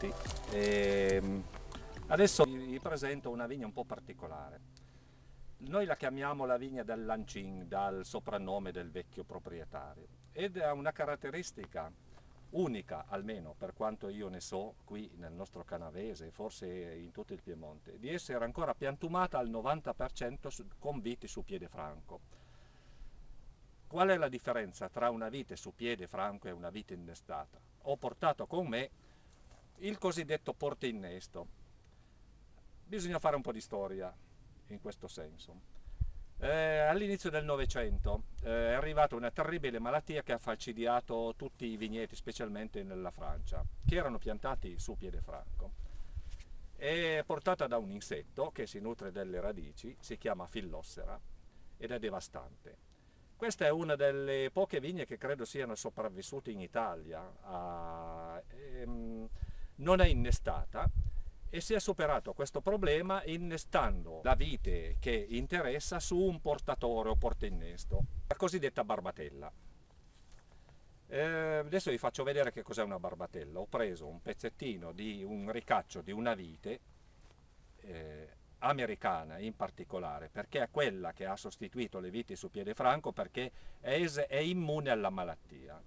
tutti. Adesso vi presento una vigna un po' particolare. Noi la chiamiamo la vigna del Lancin, dal soprannome del vecchio proprietario, ed ha una caratteristica unica, almeno per quanto io ne so, qui nel nostro Canavese, forse in tutto il Piemonte, di essere ancora piantumata al 90% con viti su piede franco. Qual è la differenza tra una vite su piede franco e una vite innestata? Ho portato con me il cosiddetto porte innesto. Bisogna fare un po' di storia in questo senso. All'inizio del Novecento è arrivata una terribile malattia che ha falcidiato tutti i vigneti, specialmente nella Francia, che erano piantati su piede franco. È portata da un insetto che si nutre delle radici, si chiama Fillossera ed è devastante. Questa è una delle poche vigne che credo siano sopravvissute in Italia. Non è innestata e si è superato questo problema innestando la vite che interessa su un portatore o portainnesto, la cosiddetta barbatella. Adesso vi faccio vedere che cos'è una barbatella. Ho preso un pezzettino di un ricaccio di una vite americana in particolare, perché è quella che ha sostituito le viti su piede franco, perché è immune alla malattia.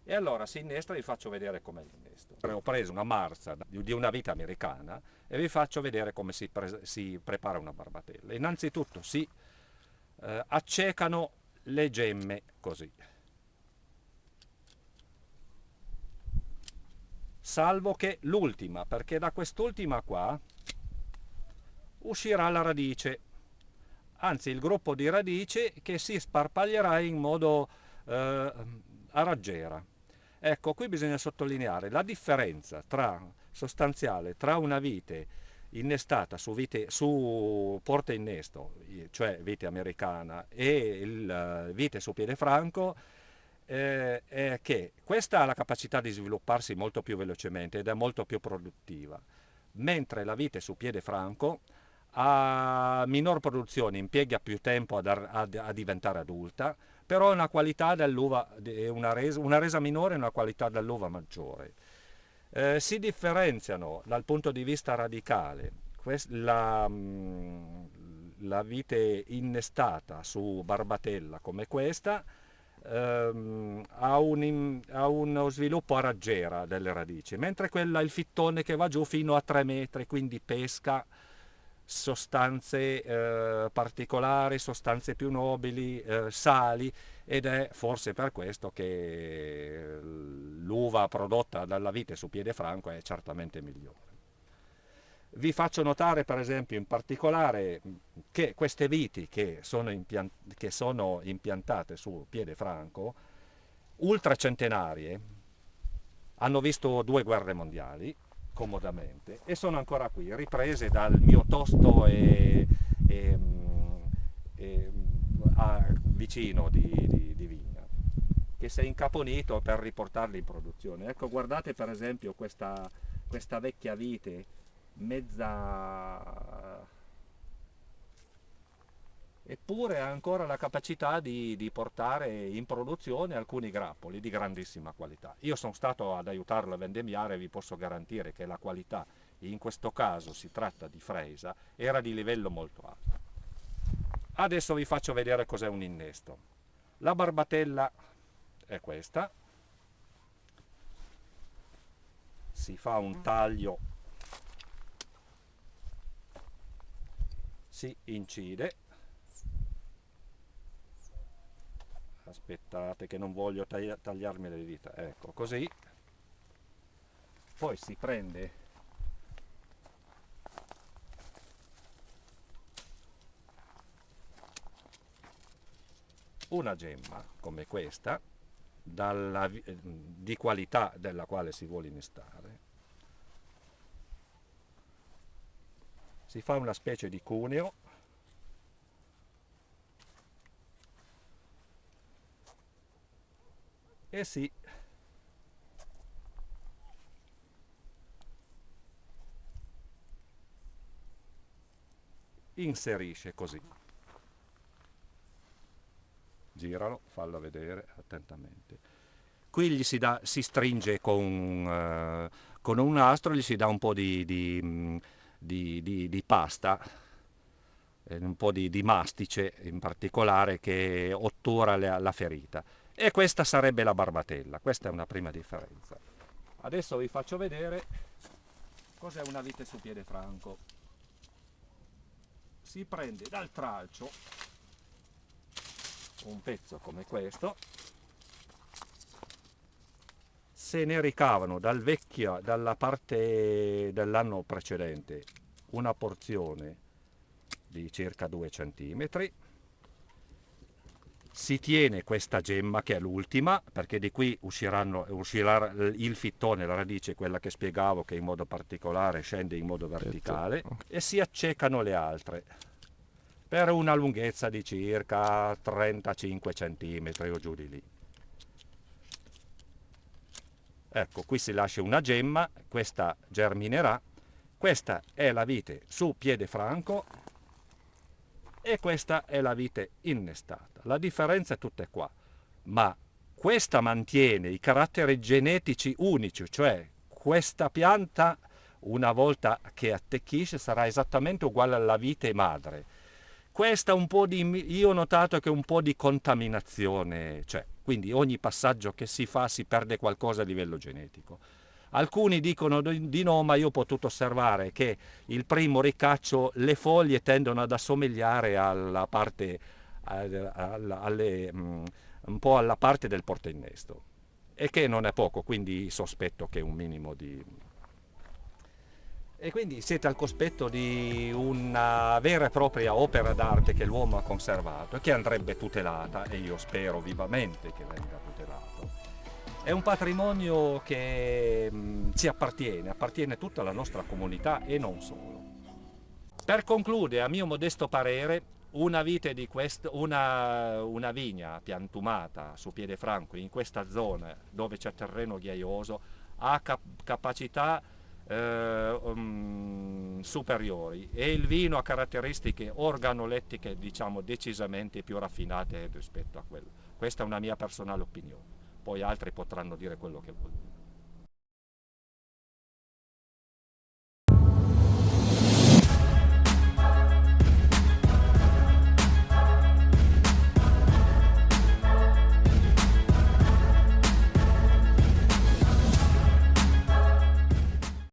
E allora si innestra e vi faccio vedere com'è l'innesto. Ho preso una marza di una vite americana e vi faccio vedere come si prepara una barbatella. Innanzitutto si accecano le gemme così, salvo che l'ultima, perché da quest'ultima qua uscirà la radice, anzi il gruppo di radice che si sparpaglierà in modo a raggiera. Ecco, qui bisogna sottolineare la differenza sostanziale tra una vite innestata su porta innesto, cioè vite americana, e il vite su piede franco, è che questa ha la capacità di svilupparsi molto più velocemente ed è molto più produttiva, mentre la vite su piede franco ha minor produzione, impiega più tempo a diventare adulta, però una qualità dell'uva, una resa minore e una qualità dell'uva maggiore. Si differenziano dal punto di vista radicale la vite innestata su barbatella come questa, ha uno sviluppo a raggiera delle radici, mentre quella, il fittone, che va giù fino a 3 metri, quindi pesca sostanze particolari, sostanze più nobili, sali, ed è forse per questo che l'uva prodotta dalla vite su piede franco è certamente migliore. Vi faccio notare per esempio in particolare che queste viti che sono impiantate su piede franco, ultracentenarie, hanno visto 2 guerre mondiali comodamente e sono ancora qui, riprese dal mio tosto vicino di vigna, che si è incaponito per riportarli in produzione. Ecco, guardate per esempio questa vecchia vite mezza, eppure ha ancora la capacità di portare in produzione alcuni grappoli di grandissima qualità. Io sono stato ad aiutarlo a vendemmiare e vi posso garantire che la qualità, in questo caso si tratta di Freisa, era di livello molto alto. Adesso vi faccio vedere cos'è un innesto. La barbatella è questa, si fa un taglio, si incide. Aspettate che non voglio tagliarmi le dita, ecco così. Poi si prende una gemma come questa, di qualità della quale si vuole innestare. Si fa una specie di cuneo e si inserisce così. Giralo, fallo vedere attentamente. qui si stringe con un nastro, gli si dà un po' di pasta, un po' di mastice in particolare, che ottura la ferita. E questa sarebbe la barbatella. Questa è una prima differenza. Adesso vi faccio vedere cos'è una vite su piede franco. Si prende dal tralcio un pezzo come questo, se ne ricavano dalla parte dell'anno precedente una porzione di circa 2 centimetri. Si tiene questa gemma, che è l'ultima, perché di qui uscirà il fittone, la radice, quella che spiegavo, che in modo particolare scende in modo verticale, e si accecano le altre per una lunghezza di circa 35 centimetri o giù di lì. Ecco, qui si lascia una gemma, questa germinerà. Questa è la vite su piede franco e questa è la vite innestata. La differenza è tutta qua, ma questa mantiene i caratteri genetici unici, cioè questa pianta, una volta che attecchisce, sarà esattamente uguale alla vite madre. Questa io ho notato che un po' di contaminazione c'è, quindi ogni passaggio che si fa si perde qualcosa a livello genetico. Alcuni dicono di no, ma io ho potuto osservare che il primo ricaccio, le foglie tendono ad assomigliare alla parte, un po' alla parte del portainnesto, e che non è poco, quindi sospetto che un minimo di... E quindi siete al cospetto di una vera e propria opera d'arte che l'uomo ha conservato e che andrebbe tutelata, e io spero vivamente che venga tutelato. È un patrimonio che ci appartiene a tutta la nostra comunità e non solo. Per concludere, a mio modesto parere, una vigna piantumata su piede franco in questa zona dove c'è terreno ghiaioso ha capacità superiori, e il vino ha caratteristiche organolettiche, diciamo, decisamente più raffinate rispetto a quello. Questa è una mia personale opinione, poi altri potranno dire quello che vogliono.